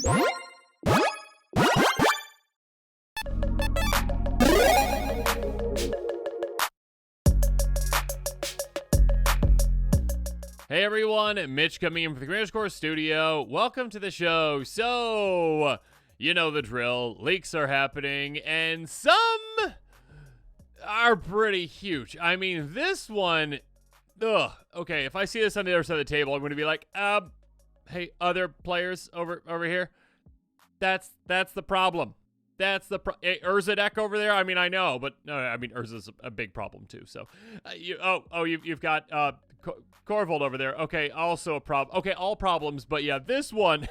Hey everyone, Mitch coming in from the Creators Core Studio. Welcome to the show. So, you know the drill. Leaks are happening, and some are pretty huge. I mean, this one, okay, if I see this on the other side of the table, I'm going to be like, hey, other players over here, that's the problem. That's the hey, Urza deck over there. I mean, I know, but no, I mean Urza's a big problem too. So, you've got Corvold over there. Okay, also a problem. Okay, all problems, but yeah, this one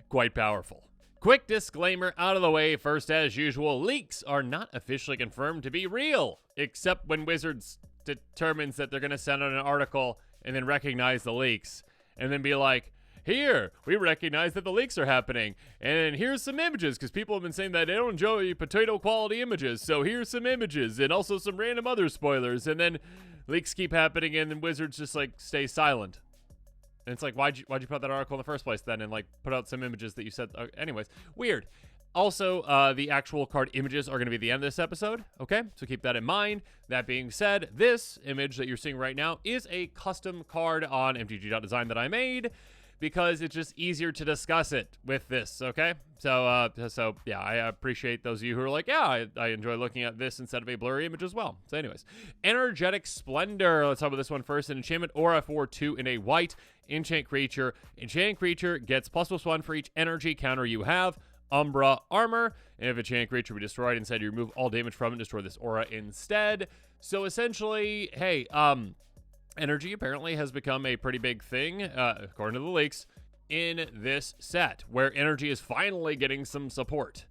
quite powerful. Quick disclaimer out of the way first, as usual, leaks are not officially confirmed to be real, except when Wizards determines that they're going to send out an article and then recognize the leaks and then be like, here, we recognize that the leaks are happening, and here's some images, because people have been saying that they don't enjoy potato-quality images, so here's some images, and also some random other spoilers, and then leaks keep happening, and then Wizards just, like, stay silent. And it's like, why'd you put that article in the first place, then, and, like, put out some images that you said, anyways, weird. Also, the actual card images are going to be at the end of this episode, okay? So keep that in mind. That being said, this image that you're seeing right now is a custom card on MTG.design that I made, because it's just easier to discuss it with this, okay? So yeah, I appreciate those of you who are like, yeah, I enjoy looking at this instead of a blurry image as well. So anyways, Energetic Splendor. Let's talk about this one first. An enchantment aura for 2 in a white enchant creature. Enchant creature gets ++1 for each energy counter you have. Umbra armor. And if a enchant creature be destroyed, instead you remove all damage from it and destroy this aura instead. So essentially, hey, energy apparently has become a pretty big thing, according to the leaks, in this set, where energy is finally getting some support.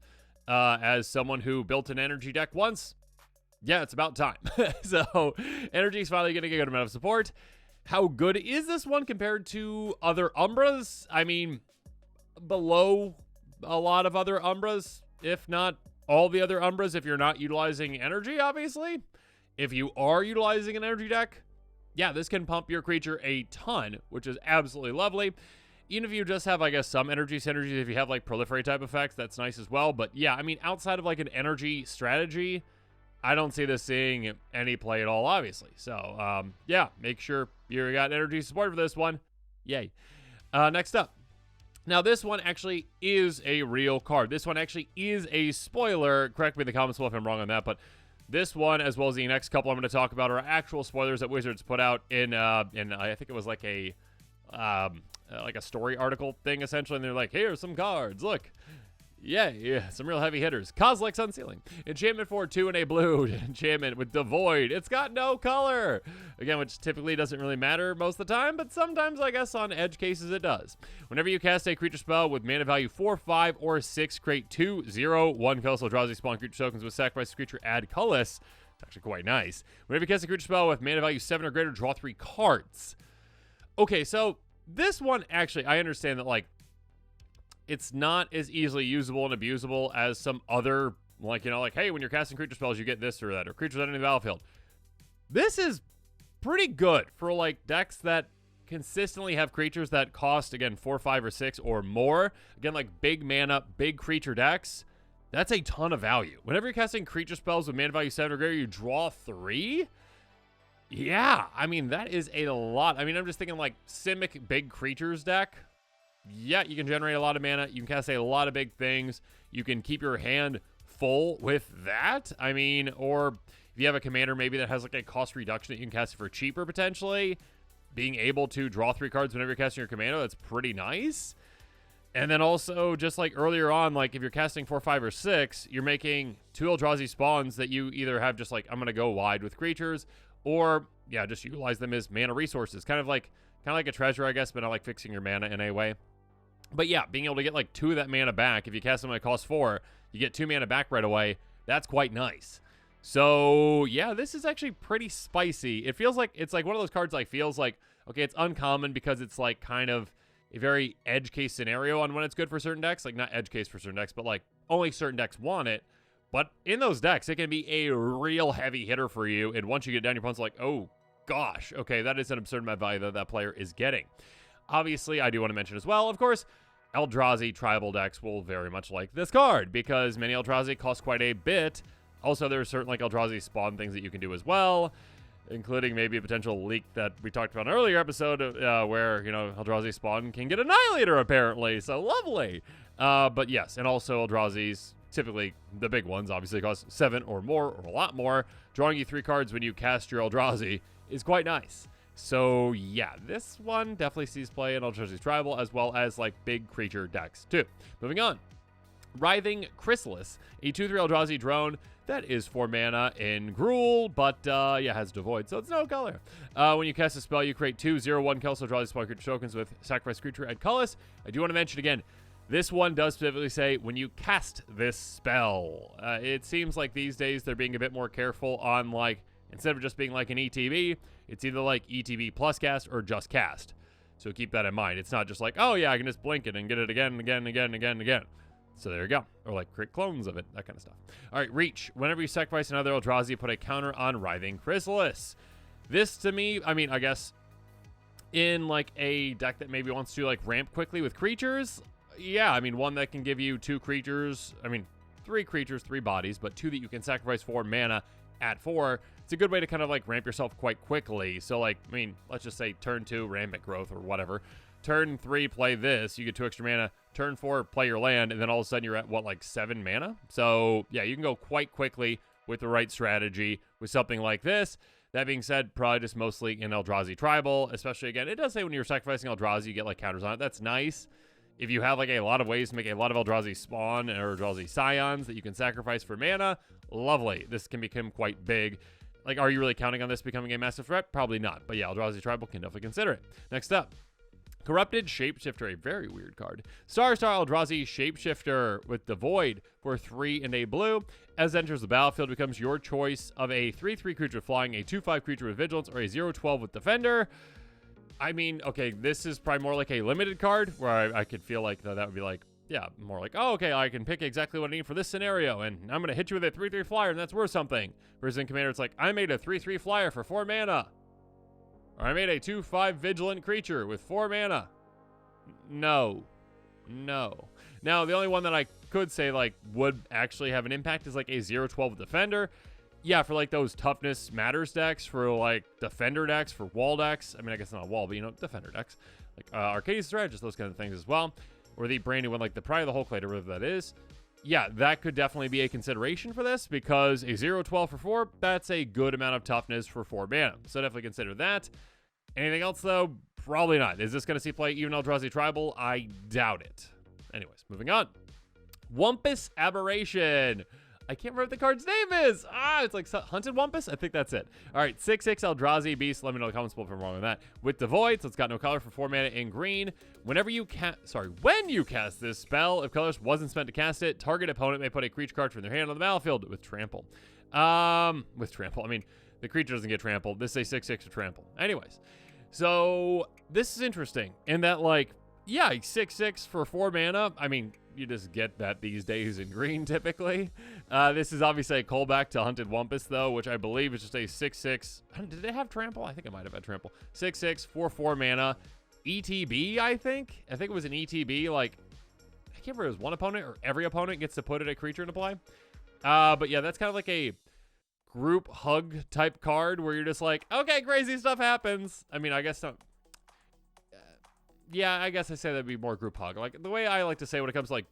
As someone who built an energy deck once, yeah, it's about time. So, energy is finally getting a good amount of support. How good is this one compared to other Umbras? I mean, below a lot of other Umbras, if not all the other Umbras, if you're not utilizing energy, obviously. If you are utilizing an energy deck, yeah, this can pump your creature a ton, which is absolutely lovely. Even if you just have, I guess, some energy synergies, if you have, like, proliferate type effects, that's nice as well. But, yeah, I mean, outside of, like, an energy strategy, I don't see this seeing any play at all, obviously. So, yeah, make sure you got energy support for this one. Yay. Next up. Now, this one actually is a real card. This one actually is a spoiler. Correct me in the comments below if I'm wrong on that, but this one, as well as the next couple I'm going to talk about, are actual spoilers that Wizards put out in I think it was like a story article thing, essentially. And they're like, here's some cards. Look. Yeah, some real heavy hitters. Kozilek's Unsealing. Enchantment for 2 in a blue. Enchantment with Devoid. It's got no color. Again, which typically doesn't really matter most of the time, but sometimes, I guess, on edge cases it does. Whenever you cast a creature spell with mana value 4, 5, or 6, create 2, 0, 1 colorless Eldrazi spawn creature tokens with sacrifice creature, add colorless. It's actually quite nice. Whenever you cast a creature spell with mana value 7 or greater, draw 3 cards. Okay, so this one, actually, I understand that, like, it's not as easily usable and abusable as some other, like, you know, like, hey, when you're casting creature spells, you get this or that, or creatures entering the battlefield. This is pretty good for, like, decks that consistently have creatures that cost, again, 4, 5, or 6 or more. Again, like, big mana, big creature decks. That's a ton of value. Whenever you're casting creature spells with mana value 7 or greater, you draw 3. Yeah, I mean, that is a lot. I mean, I'm just thinking, like, Simic big creatures deck. Yeah, you can generate a lot of mana. You can cast a lot of big things. You can keep your hand full with that. I mean, or if you have a commander maybe that has like a cost reduction that you can cast it for cheaper potentially, being able to draw 3 cards whenever you're casting your commander, that's pretty nice. And then also, just like earlier on, like if you're casting 4, 5, or 6, you're making 2 Eldrazi spawns that you either have just like, I'm going to go wide with creatures, or yeah, just utilize them as mana resources. Kind of like a treasure, I guess, but not like fixing your mana in a way. But yeah, being able to get like 2 of that mana back. If you cast them at cost 4, you get 2 mana back right away. That's quite nice. So yeah, this is actually pretty spicy. It feels like, it's like one of those cards like feels like, okay, it's uncommon because it's like kind of a very edge case scenario on when it's good for certain decks. Like not edge case for certain decks, but like only certain decks want it. But in those decks, it can be a real heavy hitter for you. And once you get down, your opponent's like, oh gosh, okay, that is an absurd amount of value that that player is getting. Obviously, I do want to mention as well, of course, Eldrazi tribal decks will very much like this card because many Eldrazi cost quite a bit. Also, there's certain like Eldrazi spawn things that you can do as well, including maybe a potential leak that we talked about in an earlier episode where, you know, Eldrazi spawn can get Annihilator apparently. So lovely. But yes, and also Eldrazi's, typically the big ones, obviously cost 7 or more or a lot more. Drawing you 3 cards when you cast your Eldrazi is quite nice. So yeah, this one definitely sees play in Eldrazi Tribal as well as like big creature decks too. Moving on. Writhing Chrysalis, a 2/3 Eldrazi drone that is 4 mana in Gruul, but yeah, has Devoid, so it's no color. When you cast a spell, you create 2 0/1 Kelso Eldrazi spawn creature tokens with sacrifice creature and colorless. I do want to mention again, this one does specifically say when you cast this spell. It seems like these days they're being a bit more careful on like, instead of just being like an ETB, it's either like ETB plus cast or just cast. So keep that in mind. It's not just like, oh yeah, I can just blink it and get it again and again and again and again and again. So there you go. Or like create clones of it, that kind of stuff. All right, Reach. Whenever you sacrifice another Eldrazi, put a counter on Writhing Chrysalis. This to me, I mean, I guess in like a deck that maybe wants to like ramp quickly with creatures, yeah, I mean, one that can give you 2 creatures, I mean, 3 creatures, 3 bodies, but 2 that you can sacrifice 4 mana at 4. It's a good way to kind of like ramp yourself quite quickly. So like, I mean, let's just say turn 2, Rampant Growth or whatever. Turn 3, play this, you get 2 extra mana. Turn 4, play your land, and then all of a sudden you're at, what, like 7 mana? So, yeah, you can go quite quickly with the right strategy with something like this. That being said, probably just mostly in Eldrazi Tribal, especially, again, it does say when you're sacrificing Eldrazi, you get, like, counters on it. That's nice. If you have, like, a lot of ways to make a lot of Eldrazi spawn or Eldrazi Scions that you can sacrifice for mana, lovely. This can become quite big. Like, are you really counting on this becoming a massive threat? Probably not. But, yeah, Eldrazi Tribal can definitely consider it. Next up. Corrupted Shapeshifter, a very weird card. Star Eldrazi Shapeshifter with Devoid for 3 and a blue. As it enters the battlefield, becomes your choice of a 3/3 creature flying, a 2/5 creature with Vigilance, or a 0/12 with Defender. I mean, okay, this is probably more like a limited card where I could feel like that would be like, yeah, more like, oh, okay, I can pick exactly what I need for this scenario, and I'm going to hit you with a 3/3 flyer, and that's worth something. Whereas in Commander, it's like, I made a 3/3 flyer for 4 mana. Or I made a 2/5 vigilant creature with 4 mana. No. Now, the only one that I could say, like, would actually have an impact is, like, a 0/12 Defender. Yeah, for, like, those Toughness Matters decks, for, like, Defender decks, for Wall decks. I mean, I guess not Wall, but, you know, Defender decks. Like, Arcadius Strategist, those kind of things as well. Or the brand new one, like the Pride of the Hulk or whatever that is. Yeah, that could definitely be a consideration for this, because a 0/12 for 4, that's a good amount of toughness for 4 mana. So definitely consider that. Anything else, though? Probably not. Is this going to see play even Eldrazi Tribal? I doubt it. Anyways, moving on. Wumpus Aberration. I can't remember what the card's name is. It's like Hunted Wumpus? I think that's it. All right, 6/6 Eldrazi Beast. Let me know in the comments below if I'm wrong on that. With Devoid, so it's got no color for 4 mana in green. When you cast this spell, if colors wasn't spent to cast it, target opponent may put a creature card from their hand on the battlefield with Trample. With Trample. I mean, the creature doesn't get trampled. This is a 6/6 to trample. Anyways, so this is interesting in that, like, yeah, 6/6 for 4 mana. I mean, you just get that these days in green typically. This is obviously a callback to Hunted Wumpus, though, which I believe is just a 6/6. Did it have trample? I think it might have had trample. 6/6 for 4 mana. ETB, I think. I think it was an ETB. Like, I can't remember if it was one opponent or every opponent gets to put a creature into play. But yeah, that's kind of like a group hug type card where you're just like, okay, crazy stuff happens. I mean, I guess not. Yeah, I guess I say that'd be more group hug. Like, the way I like to say when it comes to,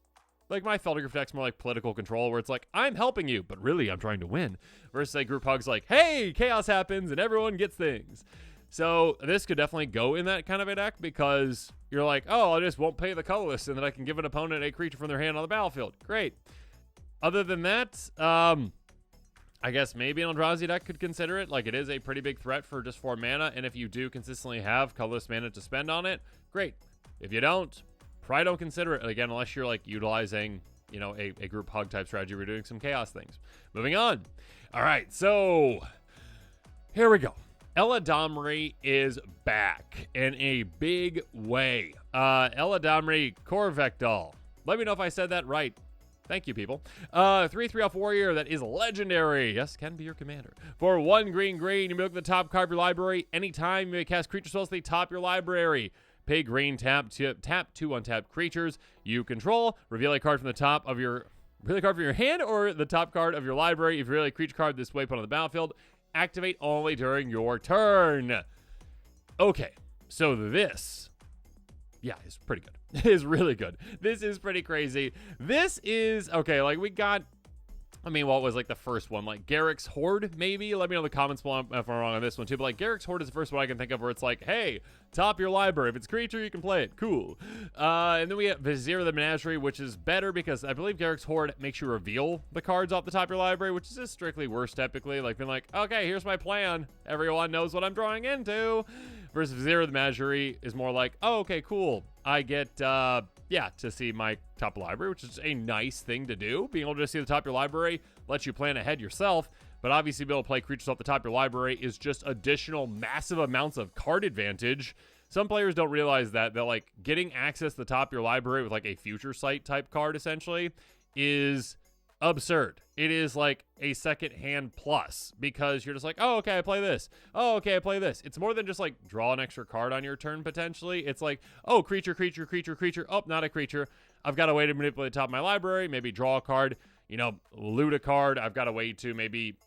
like my Feldergriff deck's more like political control, where it's like, I'm helping you, but really I'm trying to win. Versus a group hug's like, hey, chaos happens and everyone gets things. So this could definitely go in that kind of a deck, because you're like, oh, I just won't pay the colorless and then I can give an opponent a creature from their hand on the battlefield. Great. Other than that, I guess maybe an Eldrazi deck could consider it. Like, it is a pretty big threat for just 4 mana, and if you do consistently have colorless mana to spend on it, great. If you don't, probably don't consider it, again, unless you're, like, utilizing, you know, a group hug type strategy. We're doing some chaos things. Moving on. All right, so here we go. Eladamri is back in a big way. Eladamri Corvectol. Let me know if I said that right. Thank you, people. 3/3 elf warrior that is legendary. Yes, can be your commander. For 1 green, you may look at the top card of your library. Anytime you may cast creature spells at the top of your library. pay green, tap two untapped creatures you control, reveal a card from the top of your hand or the top card of your library. If you reveal a creature card this way, put on the battlefield. Activate only during your turn. Okay, so this, yeah, is pretty good. It is really good. This is pretty crazy. This is, okay, like we got, I mean, what was like the first one? Like Garrick's Horde, maybe? Let me know in the comments if I'm wrong on this one too. But like Garrick's Horde is the first one I can think of where it's like, hey, top your library. If it's creature, you can play it. Cool. And then we have Vizier the Menagerie, which is better because I believe Garrick's Horde makes you reveal the cards off the top of your library, which is just strictly worse typically. Like being like, okay, here's my plan. Everyone knows what I'm drawing into. Versus Vizier the Menagerie is more like, oh, okay, cool. I get, yeah, to see my top library, which is a nice thing to do. Being able to see the top of your library lets you plan ahead yourself, but obviously being able to play creatures off the top of your library is just additional massive amounts of card advantage. Some players don't realize that like getting access to the top of your library with like a future sight type card essentially is absurd. It is like a second hand plus because you're just like, oh, okay, I play this. Oh, okay, I play this. It's more than just like draw an extra card on your turn potentially. It's like, oh, creature. Oh, not a creature. I've got a way to manipulate the top of my library, maybe draw a card, you know, loot a card. I've got a way to maybe,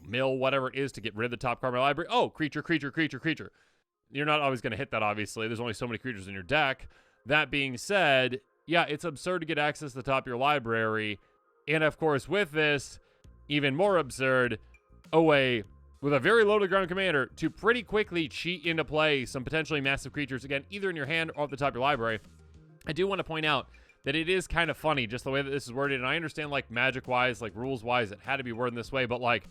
mill whatever it is to get rid of the top card of my library. Oh, creature. You're not always going to hit that, obviously. There's only so many creatures in your deck. That being said, yeah, it's absurd to get access to the top of your library. And of course, with this, even more absurd, with a very low to ground commander to pretty quickly cheat into play some potentially massive creatures, again, either in your hand or off the top of your library. I do want to point out that it is kind of funny just the way that this is worded, and I understand, like, magic-wise, like, rules-wise, it had to be worded this way, but, like,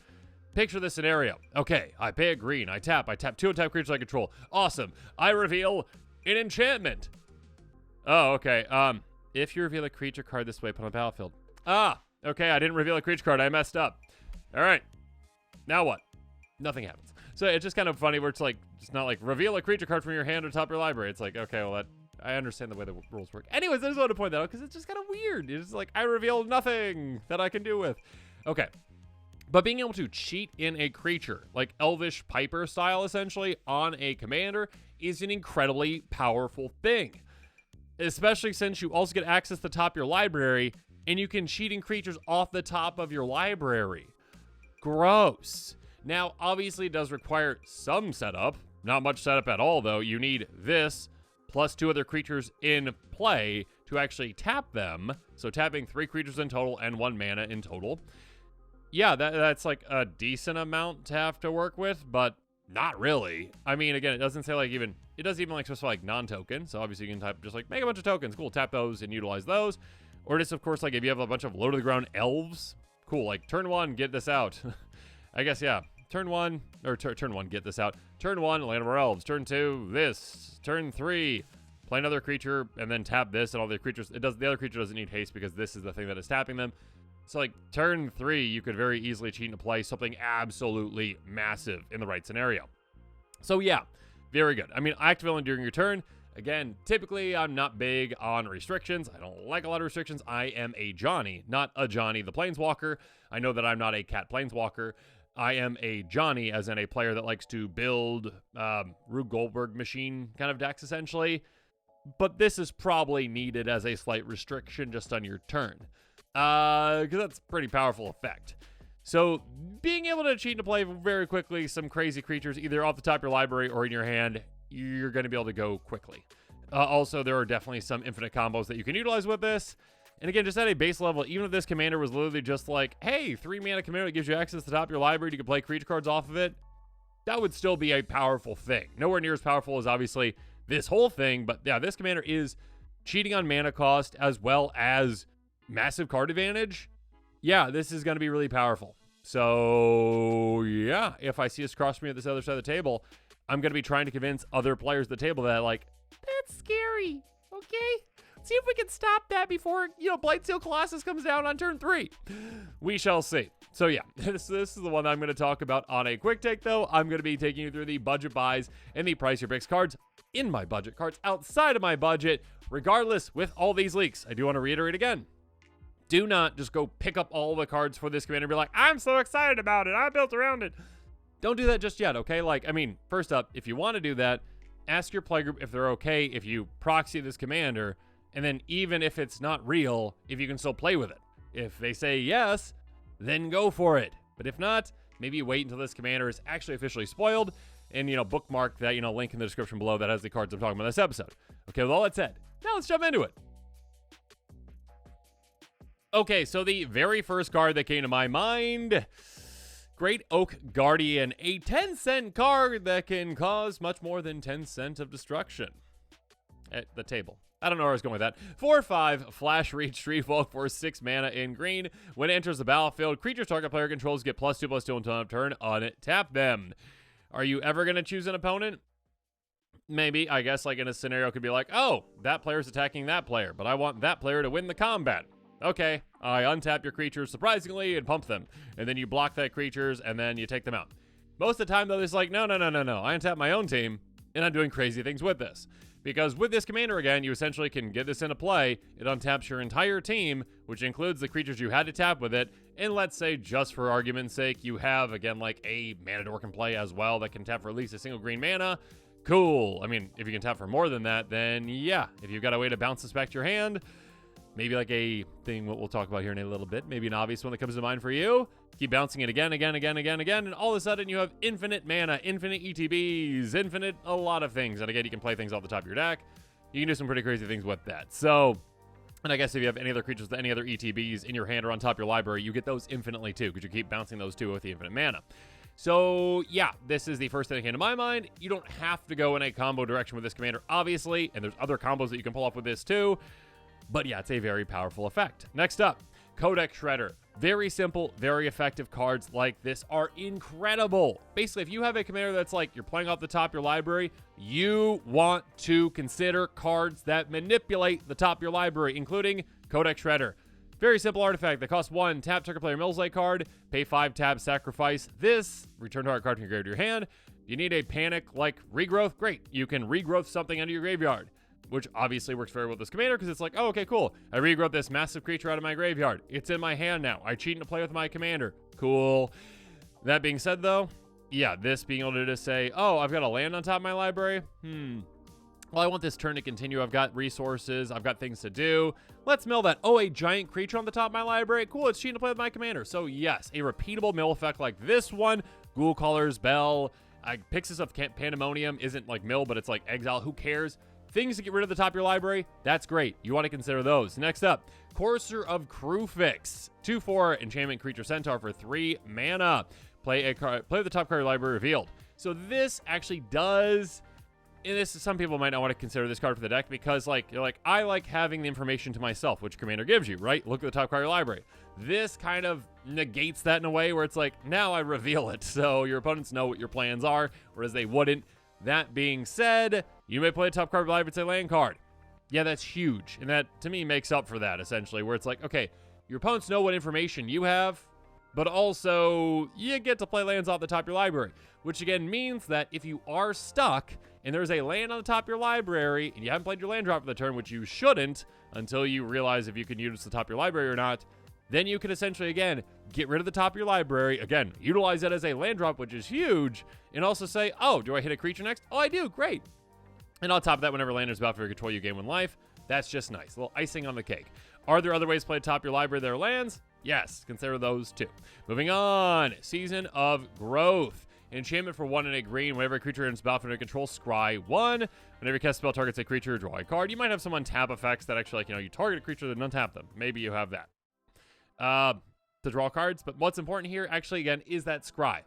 picture this scenario. Okay, I pay a green, I tap two untapped creatures I control. Awesome. I reveal an enchantment. Oh, okay. If you reveal a creature card this way, put on the battlefield. Ah, okay, I didn't reveal a creature card. I messed up. All right. Now what? Nothing happens. So it's just kind of funny where it's like, it's not like reveal a creature card from your hand or top of your library. It's like, okay, well, I understand the way the rules work. Anyways, I just want to point that out because it's just kind of weird. It's just like, I reveal nothing that I can do with. Okay. But being able to cheat in a creature, like Elvish Piper style, essentially, on a commander is an incredibly powerful thing. Especially since you also get access to the top of your library, and you can cheat in creatures off the top of your library. Gross. Now, obviously, it does require some setup. Not much setup at all, though. You need this, plus 2 other creatures in play to actually tap them. So tapping 3 creatures in total and 1 mana in total. Yeah, that's like a decent amount to have to work with, but not really. I mean, again, it doesn't say like even, it doesn't even like specify like non-token. So obviously you can type just like make a bunch of tokens. Cool, tap those and utilize those. Or just, of course, like if you have a bunch of low-to-the-ground elves, cool, like turn 1, get this out. I guess, yeah, turn 1, or turn 1, get this out. Turn 1, land more elves. Turn 2, this. Turn 3, play another creature, and then tap this, and all the creatures, the other creature doesn't need haste because this is the thing that is tapping them. So, like, turn 3, you could very easily cheat into play something absolutely massive in the right scenario. So, yeah, very good. I mean, activate only during your turn. Again, typically, I'm not big on restrictions. I don't like a lot of restrictions. I am a Johnny, not a Johnny the Planeswalker. I know that I'm not a cat Planeswalker. I am a Johnny, as in a player that likes to build Rube Goldberg machine kind of decks, essentially. But this is probably needed as a slight restriction just on your turn. Because that's a pretty powerful effect. So, being able to cheat into play very quickly some crazy creatures, either off the top of your library or in your hand, you're going to be able to go quickly. Also, there are definitely some infinite combos that you can utilize with this. And again, just at a base level, even if this commander was literally just like, hey, 3 mana commander that gives you access to the top of your library, you can play creature cards off of it, that would still be a powerful thing. Nowhere near as powerful as, obviously, this whole thing. But yeah, this commander is cheating on mana cost as well as massive card advantage. Yeah, this is going to be really powerful. So, yeah, if I see us cross me at this other side of the table, I'm going to be trying to convince other players at the table that, like, that's scary, okay? See if we can stop that before, Blightsteel Colossus comes down on turn 3. We shall see. So, yeah, this is the one that I'm going to talk about on a quick take, though. I'm going to be taking you through the budget buys and the price your picks cards in my budget, cards outside of my budget. Regardless, with all these leaks, I do want to reiterate again. Do not just go pick up all the cards for this commander and be like, I'm so excited about it. I built around it. Don't do that just yet, okay? Like, I mean, first up, if you want to do that, ask your playgroup if they're okay if you proxy this commander, and then even if it's not real, if you can still play with it. If they say yes, then go for it. But if not, maybe wait until this commander is actually officially spoiled, and, bookmark that, link in the description below that has the cards I'm talking about in this episode. Okay, with all that said, now let's jump into it. Okay, so the very first card that came to my mind, Great Oak Guardian, a 10-cent card that can cause much more than 10 cents of destruction at the table. I don't know where I was going with that. 4/5, Flash Reach, Street Walk for 6 mana in green. When it enters the battlefield, creatures target player controls get +2/+2 until end of turn. Untap them. Are you ever going to choose an opponent? Maybe. I guess like in a scenario, it could be like, oh, that player's attacking that player, but I want that player to win the combat. Okay, I untap your creatures surprisingly and pump them. And then you block that creatures and then you take them out. Most of the time, though, it's like, no. I untap my own team and I'm doing crazy things with this. Because with this commander, again, you essentially can get this into play. It untaps your entire team, which includes the creatures you had to tap with it. And let's say, just for argument's sake, you have, again, like a mana dork in play as well that can tap for at least a single green mana. Cool. I mean, if you can tap for more than that, then yeah. If you've got a way to bounce this back to your hand, maybe like a thing what we'll talk about here in a little bit. Maybe an obvious one that comes to mind for you. Keep bouncing it again, and all of a sudden you have infinite mana, infinite ETBs, infinite a lot of things. And again, you can play things off the top of your deck. You can do some pretty crazy things with that. So, and I guess if you have any other creatures with any other ETBs in your hand or on top of your library, you get those infinitely too, because you keep bouncing those too with the infinite mana. So, yeah, this is the first thing that came to my mind. You don't have to go in a combo direction with this commander, obviously, and there's other combos that you can pull off with this too. But yeah, it's a very powerful effect. Next up, Codex Shredder. Very simple, very effective cards like this are incredible. Basically, if you have a commander that's like you're playing off the top of your library, you want to consider cards that manipulate the top of your library, including Codex Shredder. Very simple artifact that costs 1, tap target player Millslate card, pay 5, tap, sacrifice this, return target card from your graveyard to your hand. You need a panic like regrowth, great. You can regrowth something into your graveyard, which obviously works very well with this commander because it's like, oh, okay, cool. I regrowth this massive creature out of my graveyard. It's in my hand now. I cheat into play with my commander. Cool. That being said, though, yeah, this being able to just say, oh, I've got a land on top of my library. Well, I want this turn to continue. I've got resources. I've got things to do. Let's mill that. Oh, a giant creature on the top of my library. Cool, it's cheating to play with my commander. So, yes, a repeatable mill effect like this one. Ghoul Caller's Bell. Pixis of Pandemonium isn't like mill, but it's like exile. Who cares? Things to get rid of the top of your library, that's great. You want to consider those. Next up, Courser of Crewfix. 2/4 enchantment creature centaur for 3 mana. Play the top card of your library revealed. So this actually does, and this is, some people might not want to consider this card for the deck because you're like, I like having the information to myself, which commander gives you, right? Look at the top card of your library. This kind of negates that in a way where it's like, now I reveal it. So your opponents know what your plans are, whereas they wouldn't. That being said, you may play a top card of your library, it's a land card. Yeah, that's huge. And that, to me, makes up for that, essentially, where it's like, okay, your opponents know what information you have, but also you get to play lands off the top of your library, which again means that if you are stuck and there's a land on the top of your library and you haven't played your land drop for the turn, which you shouldn't until you realize if you can use the top of your library or not, then you can essentially, again, get rid of the top of your library, again, utilize that as a land drop, which is huge, and also say, oh, do I hit a creature next? Oh, I do, great. And on top of that, whenever land is about for your control, you gain 1 life. That's just nice. A little icing on the cake. Are there other ways to play top of your library that are lands? Yes, consider those too. Moving on, Season of Growth. Enchantment for 1 and a green. Whenever a creature enters battlefield under control, scry 1. Whenever you cast a spell targets a creature, draw a card. You might have some untap effects that actually, you target a creature and untap them. Maybe you have that. To draw cards, but what's important here, actually, again, is that scry.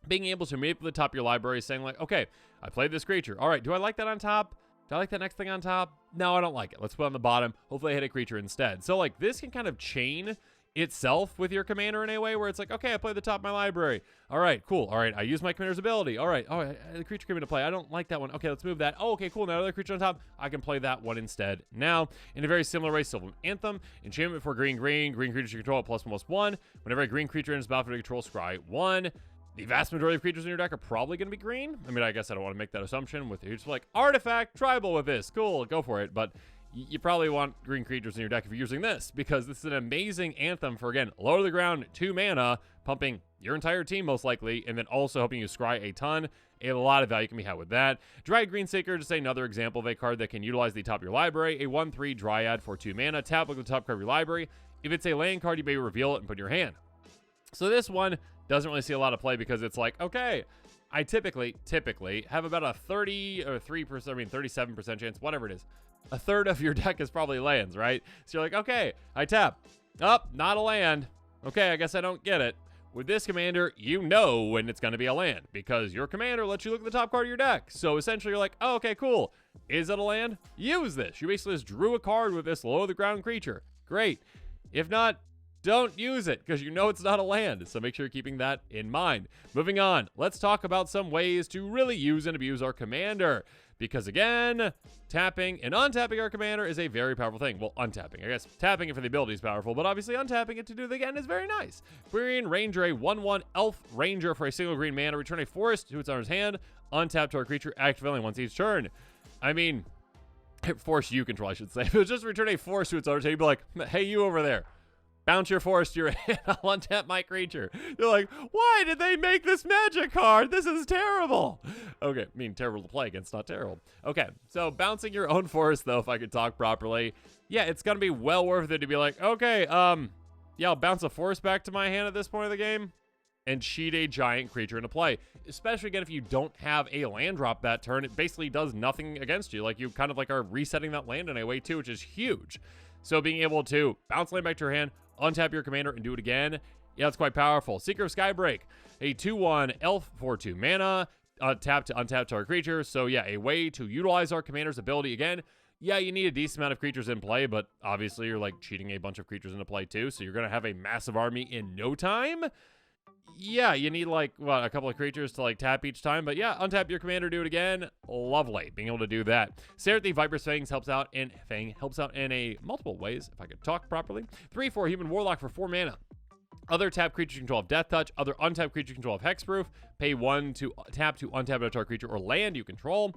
Being able to manipulate the top of your library, saying like, okay, I played this creature. All right, do I like that on top? Do I like that next thing on top? No, I don't like it. Let's put it on the bottom. Hopefully I hit a creature instead. So like this can kind of chain itself with your commander in a way where it's like, okay, I play the top of my library. All right, cool. All right, I use my commander's ability. All right, the creature came into play. I don't like that one. Okay, let's move that. Oh, okay, cool. Now another creature on top. I can play that one instead. Now, in a very similar way, Sylvan Anthem. Enchantment for green creatures you control at +1/+1. Whenever a green creature enters battlefield to control, scry 1. The vast majority of creatures in your deck are probably going to be green. I mean, I guess I don't want to make that assumption with it's like artifact tribal with this. Cool, go for it. But you probably want green creatures in your deck if you're using this, because this is an amazing anthem for, again, low to the ground, 2 mana, pumping your entire team most likely, and then also helping you scry a ton. A lot of value can be had with that. Dryad Greenseeker, just another example of a card that can utilize the top of your library. A 1/3 Dryad for 2 mana. Tap, look at the top card of your library. If it's a land card, you may reveal it and put in your hand. So this one doesn't really see a lot of play because it's like, okay, I typically have about a 37% chance, whatever it is. A third of your deck is probably lands, right? So you're like, okay, I tap. Not a land. Okay, I guess I don't get it. With this commander, you know when it's going to be a land because your commander lets you look at the top card of your deck. So essentially you're like, oh, okay, cool. Is it a land? Use this. You basically just drew a card with this low to the ground creature. Great. If not, don't use it because you know it's not a land. So make sure you're keeping that in mind. Moving on, let's talk about some ways to really use and abuse our commander. Because again, tapping and untapping our commander is a very powerful thing. Well, untapping, I guess. Tapping it for the ability is powerful, but obviously untapping it to do it again is very nice. Quirion Ranger, a 1/1 elf ranger for a single green mana. Return a forest to its owner's hand. Untap target creature, activating once each turn. I mean, force you control, I should say. If it was just return a forest to its owner's hand, you'd be like, hey, you over there. Bounce your forest to your hand. I'll untap my creature. You're like, why did they make this magic card? This is terrible. Okay, I mean, terrible to play against, not terrible. Okay, so bouncing your own forest, though, if I could talk properly, yeah, it's going to be well worth it to be like, okay, yeah, I'll bounce a forest back to my hand at this point of the game and cheat a giant creature into play. Especially, again, if you don't have a land drop that turn, it basically does nothing against you. Like, you kind of like are resetting that land in a way, too, which is huge. So being able to bounce land back to your hand, untap your commander, and do it again, yeah, it's quite powerful. Seeker of Skybreak, a 2/1 elf for 2 mana, tap to untap target creature. So yeah, a way to utilize our commander's ability again. Yeah, you need a decent amount of creatures in play, but obviously you're like cheating a bunch of creatures into play too, so you're going to have a massive army in no time. Yeah, you need like, what, a couple of creatures to like tap each time, but yeah, untap your commander, do it again. Lovely, being able to do that. Serath the Viper's Fang helps out in a multiple ways, if I could talk properly. 3/4 Human Warlock for 4 mana. Other tap creature control of Death Touch, other untap creature control of Hexproof. Pay 1 to tap to untap a target creature or land you control.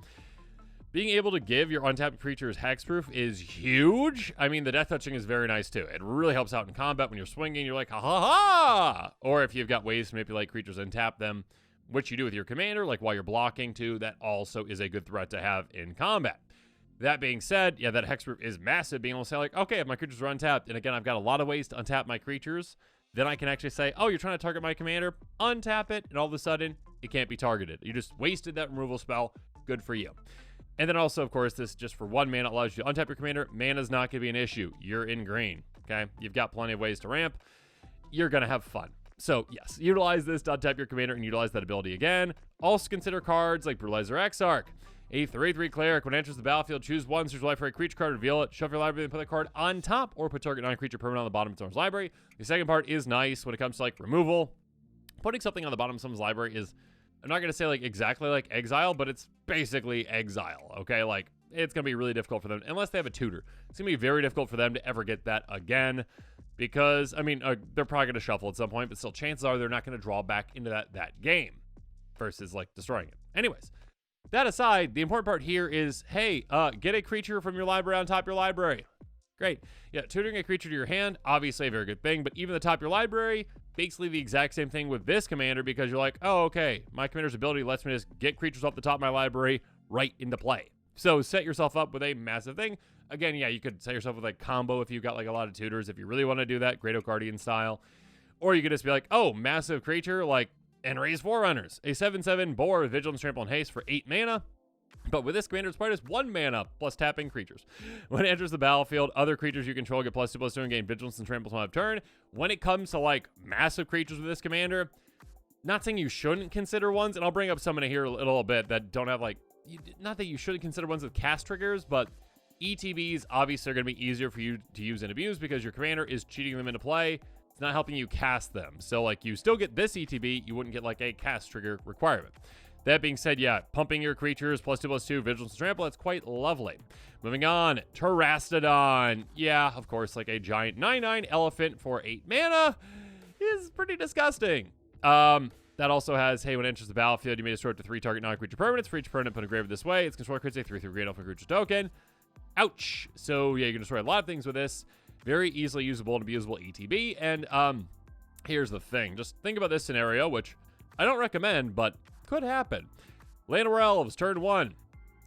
Being able to give your untapped creatures hexproof is huge. I mean, the death touching is very nice too. It really helps out in combat when you're swinging. You're like, ha ha ha! Or if you've got ways to manipulate creatures and tap them, which you do with your commander, like while you're blocking too, that also is a good threat to have in combat. That being said, yeah, that hexproof is massive. Being able to say like, okay, if my creatures are untapped, and again, I've got a lot of ways to untap my creatures, then I can actually say, oh, you're trying to target my commander, untap it, and all of a sudden, it can't be targeted. You just wasted that removal spell. Good for you. And then also, of course, this just for 1 mana allows you to untap your commander. Mana's not going to be an issue. You're in green, okay? You've got plenty of ways to ramp. You're going to have fun. So, yes, utilize this to untap your commander and utilize that ability again. Also consider cards like Brutalizer Exarch. A 3/3 Cleric. When it enters the battlefield, choose one, search life for a creature card, reveal it, shuffle your library, and put that card on top, or put target non-creature permanent on the bottom of someone's library. The second part is nice when it comes to, like, removal. Putting something on the bottom of someone's library is, I'm not going to say, like, exactly like exile, but it's basically exile, okay? Like, it's going to be really difficult for them, unless they have a tutor. It's going to be very difficult for them to ever get that again, because, I mean, they're probably going to shuffle at some point, but still, chances are they're not going to draw back into that game versus, like, destroying it. Anyways, that aside, the important part here is, hey, get a creature from your library on top of your library. Great. Yeah, tutoring a creature to your hand, obviously a very good thing, but even the top of your library, basically the exact same thing with this commander, because you're like, oh, okay, my commander's ability lets me just get creatures off the top of my library right into play. So set yourself up with a massive thing. Again, yeah, you could set yourself with a combo if you've got like a lot of tutors, if you really want to do that, Great Guardian style. Or you could just be like, oh, massive creature, like Enray's Forerunners, a 7/7 boar with Vigilance, Trample, and Haste for 8 mana. But with this commander, it's probably just 1 mana plus tapping creatures. When it enters the battlefield, other creatures you control get +2/+2 and gain Vigilance and Trample on turn. When it comes to like massive creatures with this commander, not saying you shouldn't consider ones, and I'll bring up some in here a little bit that don't have like, not that you shouldn't consider ones with cast triggers, but ETBs obviously are going to be easier for you to use and abuse because your commander is cheating them into play. It's not helping you cast them. So like you still get this ETB, you wouldn't get like a cast trigger requirement. That being said, yeah, pumping your creatures +2/+2, Vigilance and Trample, that's quite lovely. Moving on, Terastodon. Yeah, of course, like a giant 9/9 elephant for 8 mana is pretty disgusting. That also has, hey, when it enters the battlefield, you may destroy it to 3 target non-creature permanents. For each permanent, put a grave this way. Its controller creates a 3/3 green elf creature token. Ouch. So yeah, you can destroy a lot of things with this. Very easily usable and abusable ETB. And here's the thing. Just think about this scenario, which I don't recommend, but could happen. Land of Elves, turn 1.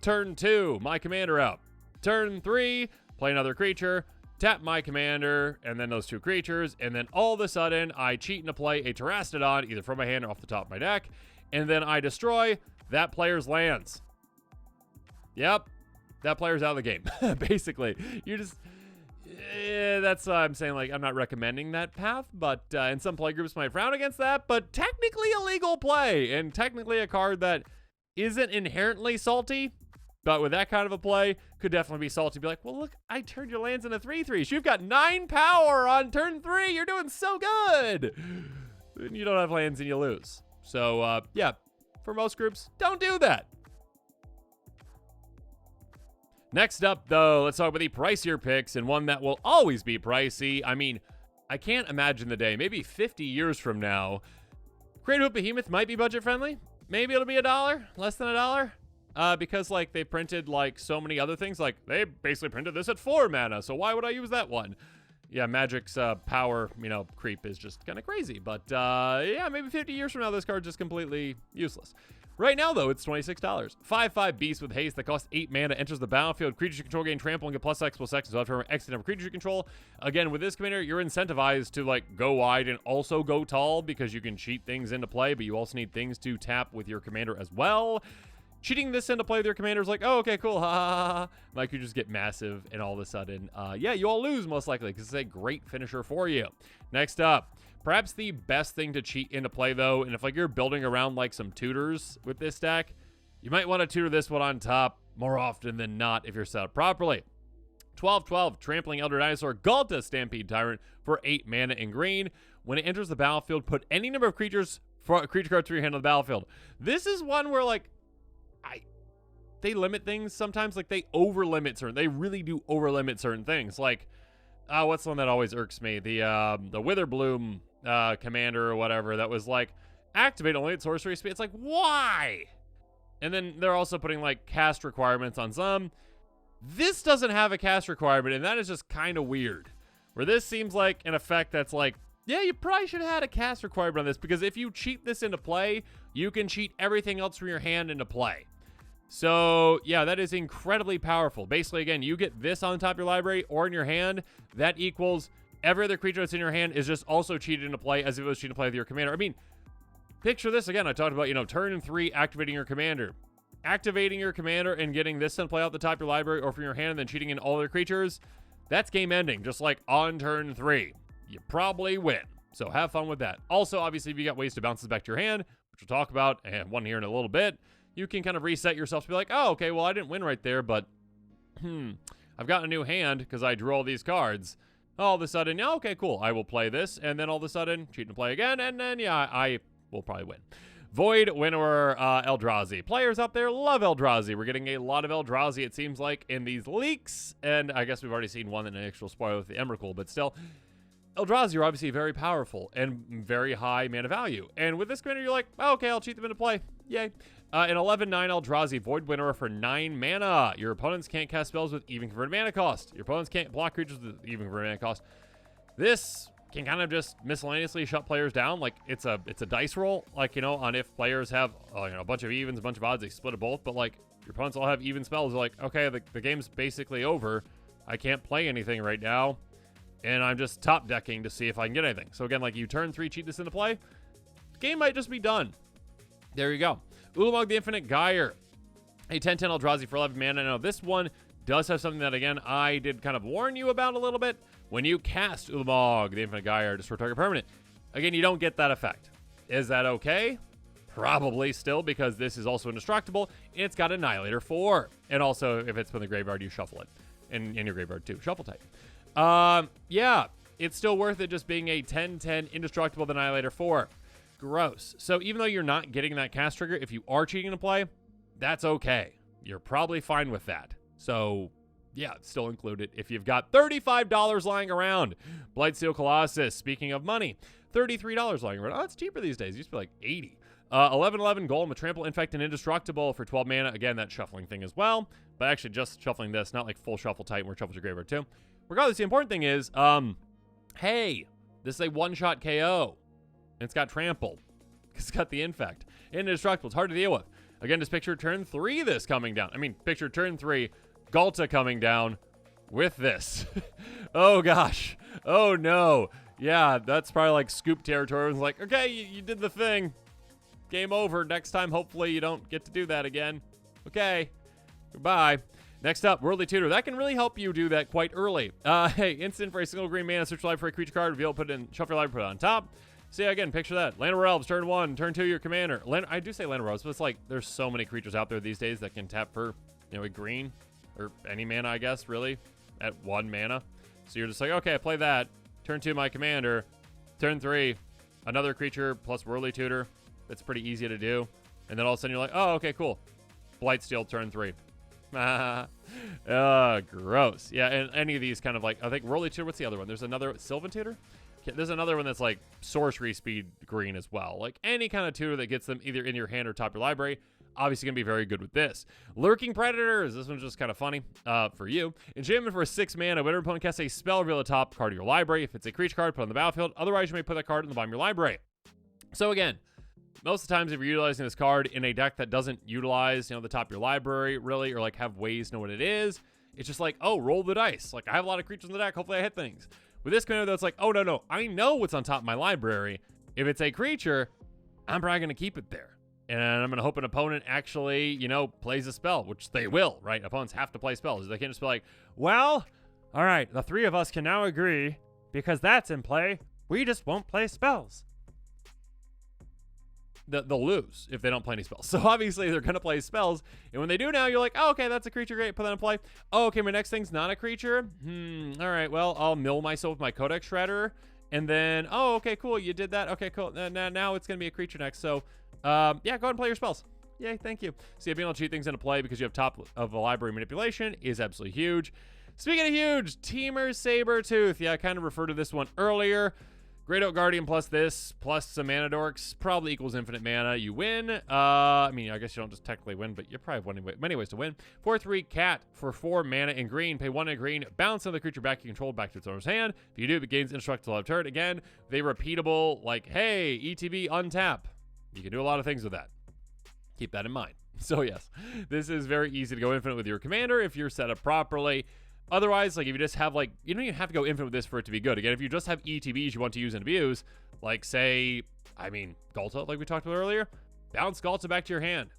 Turn 2, my commander out. Turn 3, play another creature, tap my commander, and then those 2 creatures, and then all of a sudden, I cheat into play a Terrastodon, either from my hand or off the top of my deck, and then I destroy that player's lands. Yep, that player's out of the game, basically. You just... that's I'm saying, like, I'm not recommending that path, but and some play groups might frown against that, but technically a legal play, and technically a card that isn't inherently salty, but with that kind of a play, could definitely be salty. Be like, well, look, I turned your lands into 3/3s. You've got 9 power on turn 3. You're doing so good. And you don't have lands and you lose. So, yeah, for most groups, don't do that. Next up, though, let's talk about the pricier picks, and one that will always be pricey. I mean, I can't imagine the day, maybe 50 years from now, Creative Behemoth might be budget-friendly. Maybe it'll be $1, less than $1. Because, like, they printed, like, so many other things. Like, they basically printed this at 4 mana, so why would I use that one? Yeah, Magic's power, creep is just kind of crazy. But, yeah, maybe 50 years from now, this card's just completely useless. Right now, though, it's $26. 5/5 beast with haste that costs 8 mana, enters the battlefield. Creatures you control gain trample and get +X/+X. So after exit of creatures you control. Again, with this commander, you're incentivized to, like, go wide and also go tall because you can cheat things into play, but you also need things to tap with your commander as well. Cheating this into play with your commander is like, oh, okay, cool, ha, ha, ha. Like, you just get massive, and all of a sudden, yeah, you all lose, most likely, because it's a great finisher for you. Next up, perhaps the best thing to cheat into play, though, and if, like, you're building around, like, some tutors with this deck, you might want to tutor this one on top more often than not if you're set up properly. 12/12, Trampling Elder Dinosaur, Galta Stampede Tyrant for 8 mana in green. When it enters the battlefield, put any number of creature cards through your hand on the battlefield. This is one where, like, they limit things sometimes. Like, they they really do over-limit certain things. Like, what's the one that always irks me? The Witherbloom commander or whatever that was, like, activate only at sorcery speed. It's like, why? And then they're also putting, like, cast requirements on some. This doesn't have a cast requirement, and that is just kind of weird. Where this seems like an effect that's like, yeah, you probably should have had a cast requirement on this, because if you cheat this into play, you can cheat everything else from your hand into play. So, yeah, that is incredibly powerful. Basically, again, you get this on top of your library or in your hand. That equals every other creature that's in your hand is just also cheated into play as if it was cheated into play with your commander. I mean, picture this again. I talked about, turn 3, activating your commander. Activating your commander and getting this in play out the top of your library or from your hand and then cheating in all other creatures. That's game ending, just like on turn 3. You probably win. So have fun with that. Also, obviously, if you got ways to bounce this back to your hand, which we'll talk about, and one here in a little bit, you can kind of reset yourself to be like, oh, okay, well, I didn't win right there, but, I've got a new hand because I drew all these cards. All of a sudden, yeah, okay, cool, I will play this, and then all of a sudden, cheat and play again, and then, yeah, I will probably win. Void Winnower Eldrazi. Players out there love Eldrazi. We're getting a lot of Eldrazi, it seems like, in these leaks, and I guess we've already seen one in an actual spoiler with the Emrakul, but still, Eldrazi are obviously very powerful and very high mana value. And with this commander, you're like, oh, okay, I'll cheat them into play. Yay. An 11/9 Eldrazi Void Winnower for 9 mana. Your opponents can't cast spells with even converted mana cost. Your opponents can't block creatures with even converted mana cost. This can kind of just miscellaneously shut players down. Like, it's a dice roll. Like, on if players have a bunch of evens, a bunch of odds, they split it both. But, like, your opponents all have even spells. They're like, okay, the game's basically over. I can't play anything right now. And I'm just top decking to see if I can get anything. So, again, like, you turn 3, cheat this into play. The game might just be done. There you go. Ulamog the Infinite Gyre. A 10/10 Eldrazi for 11 mana. Now, this one does have something that, again, I did kind of warn you about a little bit. When you cast Ulamog the Infinite Gyre, destroy target permanent, again, you don't get that effect. Is that okay? Probably still, because this is also indestructible. It's got Annihilator 4. And also, if it's from the graveyard, you shuffle it. And in your graveyard, too. Shuffle type. Yeah, it's still worth it just being a 10/10 indestructible with Annihilator 4. Gross. So even though you're not getting that cast trigger, if you are cheating to play, that's okay. You're probably fine with that. So, yeah, still included if you've got $35 lying around. Blightsteel Colossus, speaking of money, $33 lying around. Oh, it's cheaper these days. It used to be like 80. 11/11 Golem with Trample, Infect, and Indestructible for 12 mana. Again, that shuffling thing as well. but actually just shuffling this, not like full shuffle Titan where shuffles your graveyard too. Regardless, the important thing is, hey, this is a one-shot KO. And it's got trample. It's got the infect. Indestructible. It's hard to deal with. Again, just picture turn 3 this coming down. I mean, picture turn 3 Galta coming down with this. Oh, gosh. Oh, no. Yeah, that's probably like scoop territory. It's like, okay, you did the thing. Game over. Next time, hopefully you don't get to do that again. Okay. Goodbye. Next up, Worldly Tutor. That can really help you do that quite early. Hey, instant for a single green mana, search your library for a creature card, reveal, put it in, shuffle your library, put it on top. So yeah, again, picture that. Land of Elves, turn 1, turn 2, your commander. I do say Land of Elves, but it's like there's so many creatures out there these days that can tap for, a green or any mana, I guess, really, at 1 mana. So you're just like, okay, I play that. Turn 2, my commander. Turn 3, another creature plus Worldly Tutor. It's pretty easy to do. And then all of a sudden you're like, oh, okay, cool. Blightsteel, turn 3. Gross. Yeah, and any of these kind of like, I think Worldly Tutor, what's the other one? There's another, Sylvan Tutor? There's another one that's like sorcery speed green as well. Like any kind of tutor that gets them either in your hand or top your library, obviously going to be very good with this. Lurking Predators. This one's just kind of funny for you. Enchantment for 6 mana. Whenever opponent casts a spell, reveal the top card of your library. If it's a creature card, put it on the battlefield. Otherwise, you may put that card in the bottom of your library. So again, most of the times if you're utilizing this card in a deck that doesn't utilize, the top of your library really, or like have ways to know what it is, it's just like, oh, roll the dice. Like I have a lot of creatures in the deck. Hopefully I hit things. With this commander, that's like, oh, no, I know what's on top of my library. If it's a creature, I'm probably going to keep it there. And I'm going to hope an opponent actually, plays a spell, which they will, right? Opponents have to play spells. They can't just be like, well, all right, the 3 of us can now agree, because that's in play, we just won't play spells. They'll lose if they don't play any spells. So obviously they're going to play spells. And when they do now, you're like, oh, okay, that's a creature. Great. Put that in play. Oh, okay, my next thing's not a creature. All right, well, I'll mill myself with my Codex Shredder. And then, oh, okay, cool. You did that. Okay, cool. Now it's going to be a creature next. So, yeah, go ahead and play your spells. Yay, thank you. So yeah, being able to cheat things into play because you have top of the library manipulation is absolutely huge. Speaking of huge, Teamer Sabertooth. Yeah, I kind of referred to this one earlier. Great Oak Guardian plus this, plus some mana dorks, probably equals infinite mana. You win. I mean, I guess you don't just technically win, but you probably have many ways to win. 4/3 cat for 4 mana in green. Pay 1 in green. Bounce another creature back you control back to its owner's hand. If you do, it gains indestructible turn. Again, they repeatable, like, hey, ETB untap. You can do a lot of things with that. Keep that in mind. So yes, this is very easy to go infinite with your commander if you're set up properly. Otherwise, like if you just have like, you don't even have to go infinite with this for it to be good. Again, if you just have ETBs you want to use and abuse, like say, Galta, like we talked about earlier, bounce Galta back to your hand.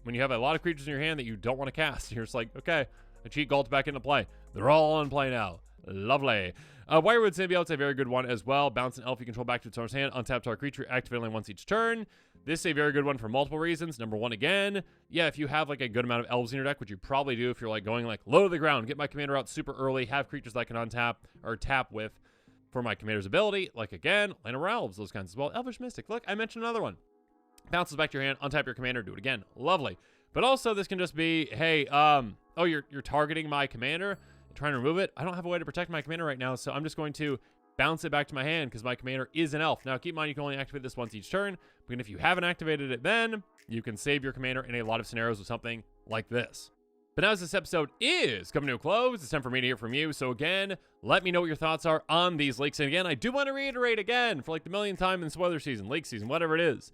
When you have a lot of creatures in your hand that you don't want to cast, you're just like, okay, I cheat Galta back into play. They're all on play now. Lovely. Wirewood Symbiote's a very good one as well. Bounce an elf you control back to its owner's hand. Untap target creature, activate only once each turn. This is a very good one for multiple reasons. Number one, again, yeah, if you have like a good amount of elves in your deck, which you probably do if you're like going like low to the ground, get my commander out super early, have creatures that I can untap or tap with for my commander's ability. Like again, Land of Elves, those kinds as well. Elvish Mystic. Look, I mentioned another one. Bounces back to your hand, untap your commander, do it again. Lovely. But also this can just be, hey, oh, you're targeting my commander, trying to remove it. I don't have a way to protect my commander right now, so I'm just going to bounce it back to my hand because my commander is an elf. Now, keep in mind, you can only activate this once each turn. But if you haven't activated it then, you can save your commander in a lot of scenarios with something like this. But now as this episode is coming to a close, it's time for me to hear from you. So again, let me know what your thoughts are on these leaks. And again, I do want to reiterate again, for like the millionth time in spoiler season, leak season, whatever it is,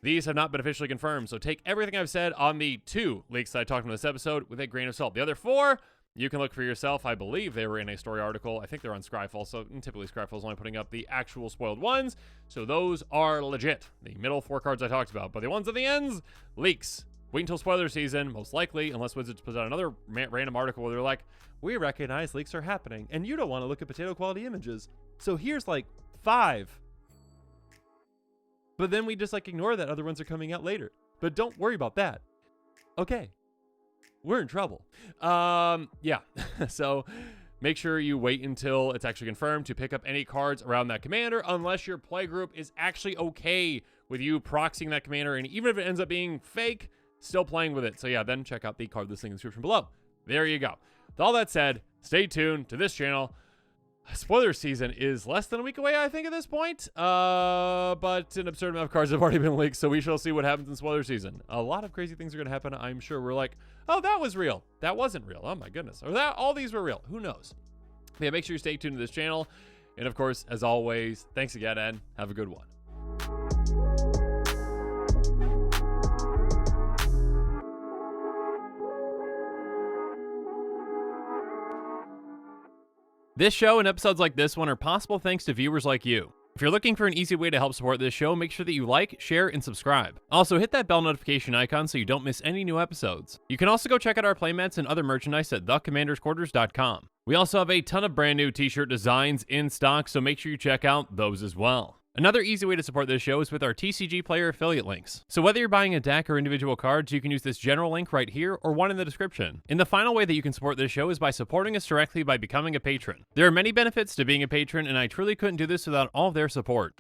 these have not been officially confirmed. So take everything I've said on the 2 leaks that I talked about in this episode with a grain of salt. The other 4... you can look for yourself. I believe they were in a story article. I think they're on Scryfall, so typically Scryfall is only putting up the actual spoiled ones, so those are legit. The middle 4 cards I talked about, but the ones at the ends, leaks. Wait until spoiler season, most likely, unless Wizards puts out another random article where they're like, we recognize leaks are happening, and you don't want to look at potato quality images, so here's like 5. But then we just like ignore that other ones are coming out later. But don't worry about that. Okay. We're in trouble. Yeah. So make sure you wait until it's actually confirmed to pick up any cards around that commander, unless your play group is actually okay with you proxying that commander, and even if it ends up being fake, still playing with it. So yeah, then check out the card listing in the description below. There you go. With all that said, stay tuned to this channel. Spoiler season is less than a week away, I think, at this point. But an absurd amount of cards have already been leaked, so we shall see what happens in spoiler season. A lot of crazy things are going to happen, I'm sure. We're like, oh, that was real. That wasn't real. Oh, my goodness. Or that all these were real. Who knows? But yeah, make sure you stay tuned to this channel. And, of course, as always, thanks again, and have a good one. This show and episodes like this one are possible thanks to viewers like you. If you're looking for an easy way to help support this show, make sure that you like, share, and subscribe. Also, hit that bell notification icon so you don't miss any new episodes. You can also go check out our playmats and other merchandise at thecommandersquarters.com. We also have a ton of brand new t-shirt designs in stock, so make sure you check out those as well. Another easy way to support this show is with our TCG player affiliate links. So whether you're buying a deck or individual cards, you can use this general link right here or one in the description. And the final way that you can support this show is by supporting us directly by becoming a patron. There are many benefits to being a patron, and I truly couldn't do this without all of their support.